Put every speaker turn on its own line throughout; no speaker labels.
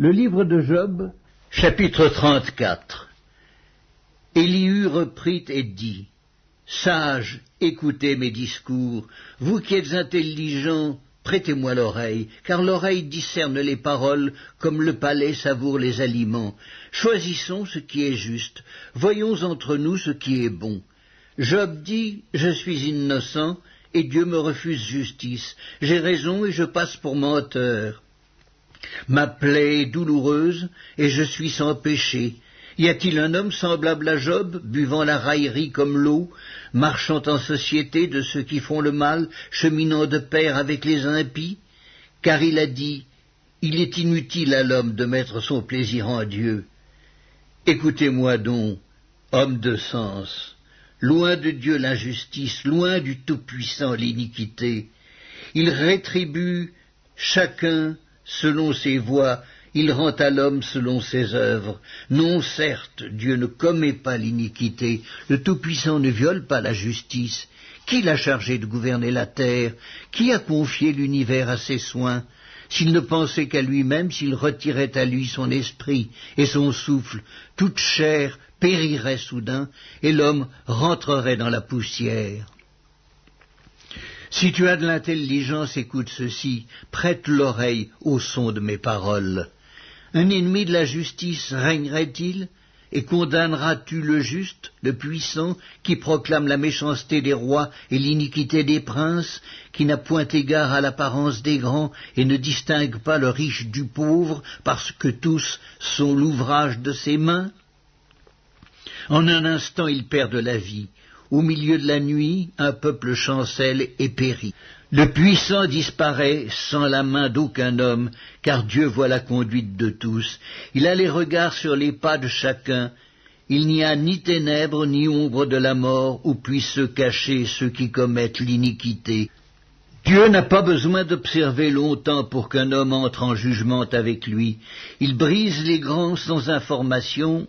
Le livre de Job, chapitre 34. Élihu reprit et dit, « Sages, écoutez mes discours, vous qui êtes intelligents, prêtez-moi l'oreille, car l'oreille discerne les paroles comme le palais savoure les aliments. Choisissons ce qui est juste, voyons entre nous ce qui est bon. » Job dit, « Je suis innocent, et Dieu me refuse justice. J'ai raison et je passe pour menteur. Ma plaie est douloureuse, et je suis sans péché. Y a-t-il un homme semblable à Job, buvant la raillerie comme l'eau, marchant en société de ceux qui font le mal, cheminant de pair avec les impies? Car il a dit, il est inutile à l'homme de mettre son plaisir en Dieu. Écoutez-moi donc, homme de sens, loin de Dieu l'injustice, loin du Tout-Puissant l'iniquité. Il rétribue chacun selon ses voies, il rend à l'homme selon ses œuvres. Non, certes, Dieu ne commet pas l'iniquité, le Tout-Puissant ne viole pas la justice. Qui l'a chargé de gouverner la terre? Qui a confié l'univers à ses soins? S'il ne pensait qu'à lui-même, s'il retirait à lui son esprit et son souffle, toute chair périrait soudain, et l'homme rentrerait dans la poussière. Si tu as de l'intelligence, écoute ceci, prête l'oreille au son de mes paroles. Un ennemi de la justice régnerait-il, et condamneras-tu le juste, le puissant, qui proclame la méchanceté des rois et l'iniquité des princes, qui n'a point égard à l'apparence des grands et ne distingue pas le riche du pauvre, parce que tous sont l'ouvrage de ses mains? En un instant il perd de la vie. Au milieu de la nuit, un peuple chancelle et périt. Le puissant disparaît sans la main d'aucun homme, car Dieu voit la conduite de tous. Il a les regards sur les pas de chacun. Il n'y a ni ténèbres ni ombre de la mort où puissent se cacher ceux qui commettent l'iniquité. Dieu n'a pas besoin d'observer longtemps pour qu'un homme entre en jugement avec lui. Il brise les grands sans information,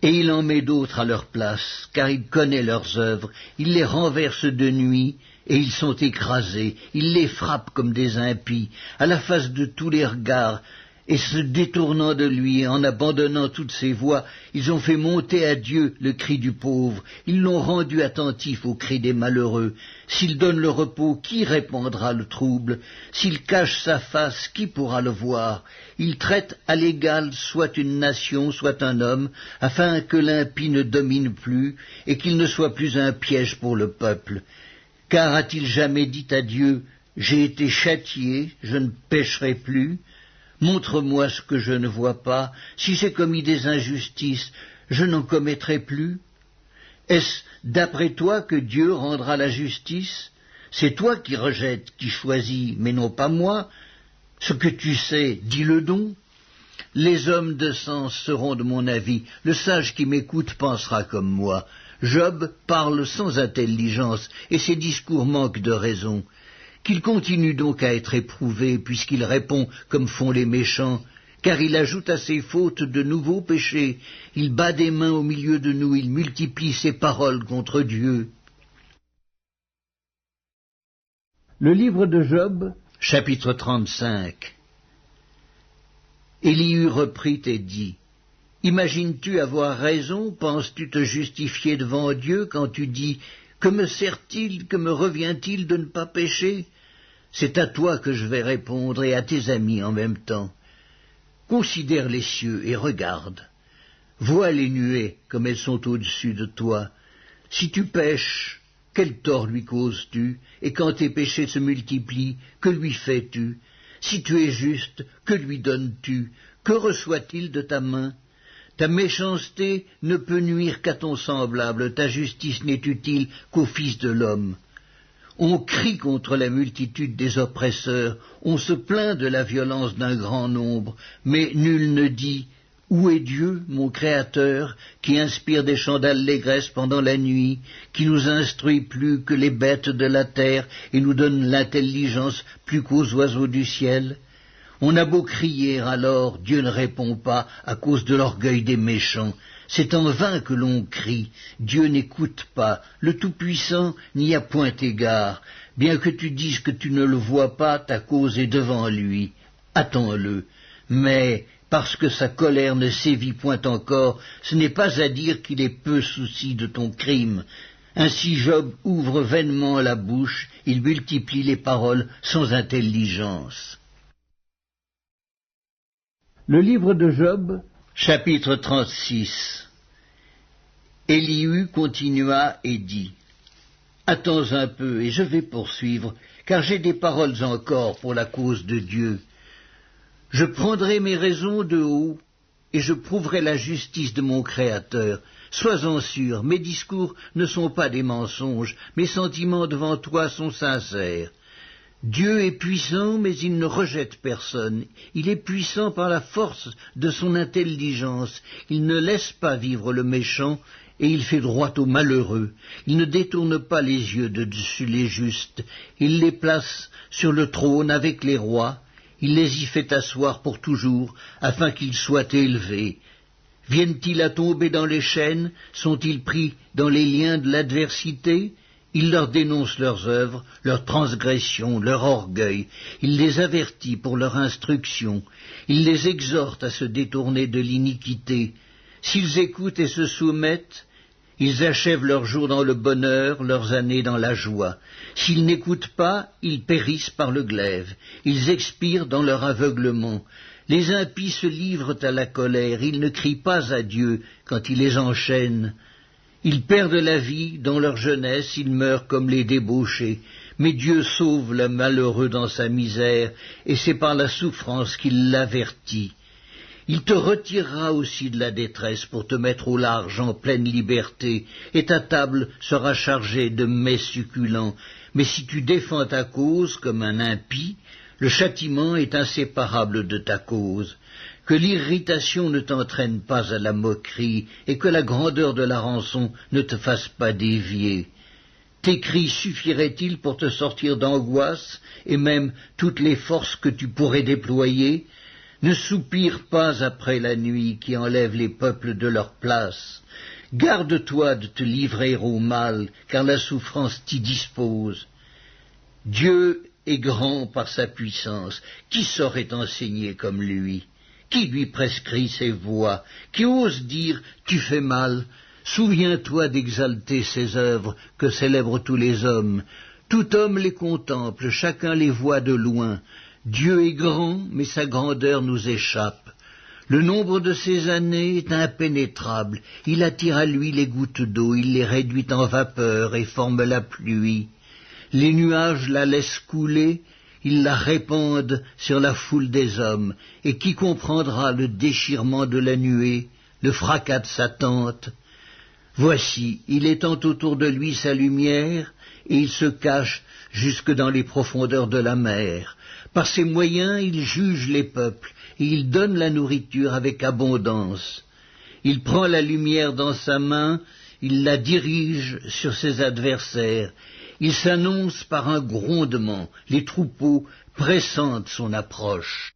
et il en met d'autres à leur place, car il connaît leurs œuvres, il les renverse de nuit, et ils sont écrasés, il les frappe comme des impies, à la face de tous les regards, et se détournant de lui, en abandonnant toutes ses voies, ils ont fait monter à Dieu le cri du pauvre, ils l'ont rendu attentif au cri des malheureux. S'il donne le repos, qui répandra le trouble? S'il cache sa face, qui pourra le voir? Il traite à l'égal soit une nation, soit un homme, afin que l'impie ne domine plus, et qu'il ne soit plus un piège pour le peuple. Car a-t-il jamais dit à Dieu, « J'ai été châtié, je ne pécherai plus » Montre-moi ce que je ne vois pas. Si j'ai commis des injustices, je n'en commettrai plus. Est-ce d'après toi que Dieu rendra la justice? C'est toi qui rejettes, qui choisis, mais non pas moi. Ce que tu sais, dis-le donc. Les hommes de sens seront de mon avis. Le sage qui m'écoute pensera comme moi. Job parle sans intelligence, et ses discours manquent de raison. Qu'il continue donc à être éprouvé, puisqu'il répond comme font les méchants, car il ajoute à ses fautes de nouveaux péchés, il bat des mains au milieu de nous, il multiplie ses paroles contre Dieu. Le livre de Job, chapitre 35. Élihu reprit et dit, « Imagines-tu avoir raison, penses-tu te justifier devant Dieu quand tu dis « Que me sert-il, que me revient-il de ne pas pécher ?» C'est à toi que je vais répondre et à tes amis en même temps. Considère les cieux et regarde. Vois les nuées comme elles sont au-dessus de toi. Si tu pèches, quel tort lui causes-tu? Et quand tes péchés se multiplient, que lui fais-tu? Si tu es juste, que lui donnes-tu? Que reçoit-il de ta main? Ta méchanceté ne peut nuire qu'à ton semblable, ta justice n'est utile qu'au Fils de l'homme. On crie contre la multitude des oppresseurs, on se plaint de la violence d'un grand nombre, mais nul ne dit « Où est Dieu, mon Créateur, qui inspire des chants d'allégresse pendant la nuit, qui nous instruit plus que les bêtes de la terre et nous donne l'intelligence plus qu'aux oiseaux du ciel ?» On a beau crier alors, Dieu ne répond pas à cause de l'orgueil des méchants. C'est en vain que l'on crie, Dieu n'écoute pas, le Tout-Puissant n'y a point égard. Bien que tu dises que tu ne le vois pas, ta cause est devant lui. Attends-le. Mais parce que sa colère ne sévit point encore, ce n'est pas à dire qu'il ait peu souci de ton crime. Ainsi Job ouvre vainement la bouche, il multiplie les paroles sans intelligence. Le livre de Job, chapitre 36. Élihu continua et dit, « Attends un peu, et je vais poursuivre, car j'ai des paroles encore pour la cause de Dieu. Je prendrai mes raisons de haut, et je prouverai la justice de mon Créateur. Sois-en sûr, mes discours ne sont pas des mensonges, mes sentiments devant toi sont sincères. Dieu est puissant, mais il ne rejette personne. Il est puissant par la force de son intelligence. Il ne laisse pas vivre le méchant, et il fait droit aux malheureux. Il ne détourne pas les yeux de dessus les justes. Il les place sur le trône avec les rois. Il les y fait asseoir pour toujours, afin qu'ils soient élevés. Viennent-ils à tomber dans les chaînes? Sont-ils pris dans les liens de l'adversité? Il leur dénonce leurs œuvres, leurs transgressions, leur orgueil. Il les avertit pour leur instruction. Il les exhorte à se détourner de l'iniquité. S'ils écoutent et se soumettent, ils achèvent leurs jours dans le bonheur, leurs années dans la joie. S'ils n'écoutent pas, ils périssent par le glaive. Ils expirent dans leur aveuglement. Les impies se livrent à la colère. Ils ne crient pas à Dieu quand il les enchaîne. Ils perdent la vie dans leur jeunesse, ils meurent comme les débauchés. Mais Dieu sauve le malheureux dans sa misère, et c'est par la souffrance qu'il l'avertit. Il te retirera aussi de la détresse pour te mettre au large en pleine liberté, et ta table sera chargée de mets succulents. Mais si tu défends ta cause comme un impie, le châtiment est inséparable de ta cause. Que l'irritation ne t'entraîne pas à la moquerie, et que la grandeur de la rançon ne te fasse pas dévier. Tes cris suffiraient-ils pour te sortir d'angoisse, et même toutes les forces que tu pourrais déployer? Ne soupire pas après la nuit qui enlève les peuples de leur place. Garde-toi de te livrer au mal, car la souffrance t'y dispose. Dieu est grand par sa puissance. Qui saurait enseigner comme lui? Qui lui prescrit ses voies? Qui ose dire « tu fais mal » ? Souviens-toi d'exalter ses œuvres que célèbrent tous les hommes. Tout homme les contemple, chacun les voit de loin. Dieu est grand, mais sa grandeur nous échappe. Le nombre de ses années est impénétrable. Il attire à lui les gouttes d'eau, il les réduit en vapeur et forme la pluie. Les nuages la laissent couler, ils la répandent sur la foule des hommes, et qui comprendra le déchirement de la nuée, le fracas de sa tente? Voici, il étend autour de lui sa lumière, et il se cache jusque dans les profondeurs de la mer. Par ses moyens, il juge les peuples, et il donne la nourriture avec abondance. Il prend la lumière dans sa main, il la dirige sur ses adversaires. Il s'annonce par un grondement, les troupeaux pressentent son approche.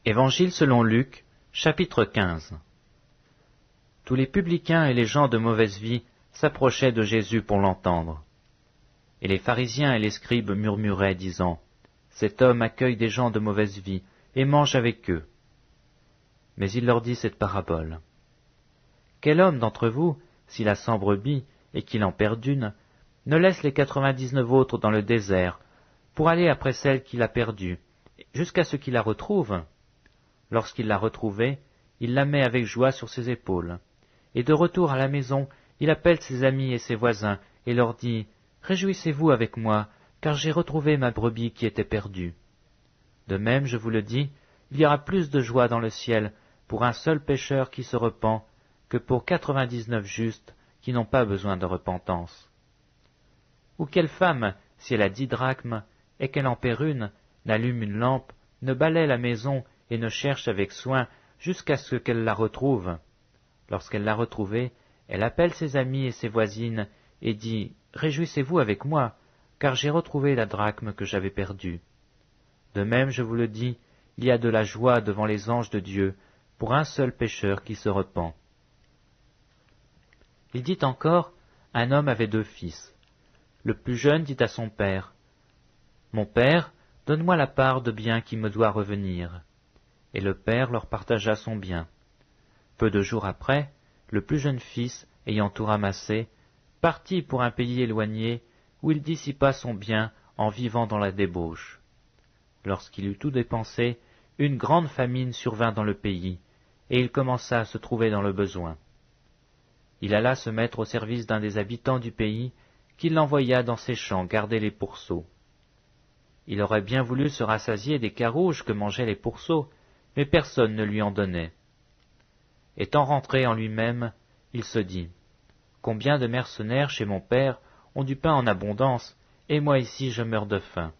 Évangile selon Luc, chapitre 15. Tous les publicains et les gens de mauvaise vie s'approchaient de Jésus pour l'entendre. Et les pharisiens et les scribes murmuraient, disant, « Cet homme accueille des gens de mauvaise vie et mange avec eux. » Mais il leur dit cette parabole. « Quel homme d'entre vous, s'il a 100 brebis et qu'il en perd une, ne laisse les 99 autres dans le désert pour aller après celle qu'il a perdue, jusqu'à ce qu'il la retrouve? Lorsqu'il l'a retrouvée, il la met avec joie sur ses épaules. Et de retour à la maison, il appelle ses amis et ses voisins et leur dit, « Réjouissez-vous avec moi, car j'ai retrouvé ma brebis qui était perdue. » De même, je vous le dis, il y aura plus de joie dans le ciel pour un seul pécheur qui se repent que pour 99 justes qui n'ont pas besoin de repentance. Ou quelle femme, si elle a 10 drachmes et qu'elle en perd une, n'allume une lampe, ne balaie la maison et ne cherche avec soin jusqu'à ce qu'elle la retrouve. Lorsqu'elle l'a retrouvée, elle appelle ses amis et ses voisines et dit « Réjouissez-vous avec moi, car j'ai retrouvé la drachme que j'avais perdue. » De même, je vous le dis, il y a de la joie devant les anges de Dieu pour un seul pécheur qui se repent. Il dit encore, un homme avait 2 fils. Le plus jeune dit à son père, « Mon père, donne-moi la part de bien qui me doit revenir. » Et le père leur partagea son bien. Peu de jours après, le plus jeune fils, ayant tout ramassé, partit pour un pays éloigné, où il dissipa son bien en vivant dans la débauche. Lorsqu'il eut tout dépensé, une grande famine survint dans le pays, et il commença à se trouver dans le besoin. Il alla se mettre au service d'un des habitants du pays, qui l'envoya dans ses champs garder les pourceaux. Il aurait bien voulu se rassasier des carouges que mangeaient les pourceaux, mais personne ne lui en donnait. Étant rentré en lui-même, il se dit, « Combien de mercenaires chez mon père ont du pain en abondance, et moi ici je meurs de faim.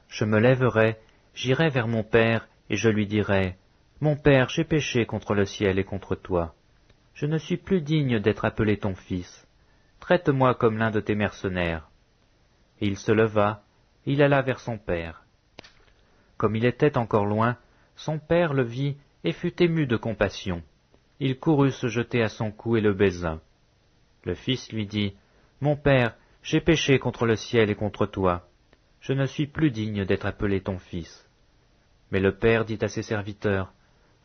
Je me lèverai, j'irai vers mon père, et je lui dirai, « Mon père, j'ai péché contre le ciel et contre toi. Je ne suis plus digne d'être appelé ton fils. Traite-moi comme l'un de tes mercenaires. » Et il se leva, et il alla vers son père. Comme il était encore loin, son père le vit et fut ému de compassion. Il courut se jeter à son cou et le baisa. Le fils lui dit, « Mon père, j'ai péché contre le ciel et contre toi. Je ne suis plus digne d'être appelé ton fils. » Mais le père dit à ses serviteurs, «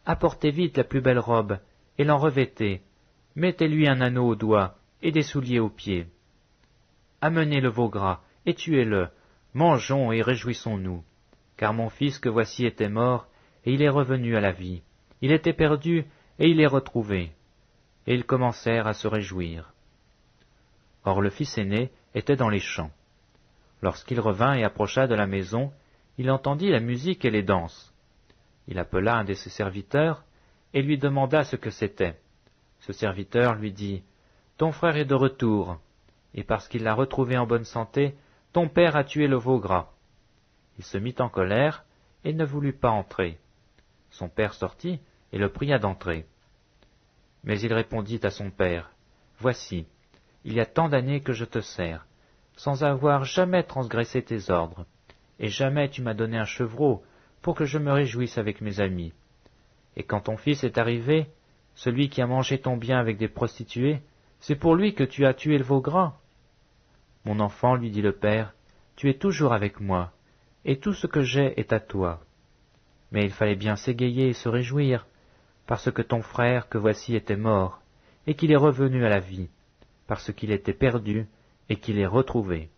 Apportez vite la plus belle robe, et l'en revêtez. Mettez-lui un anneau au doigt et des souliers aux pieds. Amenez le veau gras et tuez-le. Mangeons et réjouissons-nous. Car mon fils que voici était mort, et il est revenu à la vie. Il était perdu, et il est retrouvé. » Et ils commencèrent à se réjouir. Or le fils aîné était dans les champs. Lorsqu'il revint et approcha de la maison, il entendit la musique et les danses. Il appela un de ses serviteurs, et lui demanda ce que c'était. Ce serviteur lui dit, « Ton frère est de retour, et parce qu'il l'a retrouvé en bonne santé, ton père a tué le veau gras. » Il se mit en colère, et ne voulut pas entrer. Son père sortit, et le pria d'entrer. Mais il répondit à son père, « Voici, il y a tant d'années que je te sers, sans avoir jamais transgressé tes ordres, et jamais tu m'as donné un chevreau pour que je me réjouisse avec mes amis. Et quand ton fils est arrivé, celui qui a mangé ton bien avec des prostituées, c'est pour lui que tu as tué le veau gras. » « Mon enfant, lui dit le père, tu es toujours avec moi, et tout ce que j'ai est à toi. Mais il fallait bien s'égayer et se réjouir, parce que ton frère que voici était mort, et qu'il est revenu à la vie, parce qu'il était perdu, et qu'il est retrouvé. »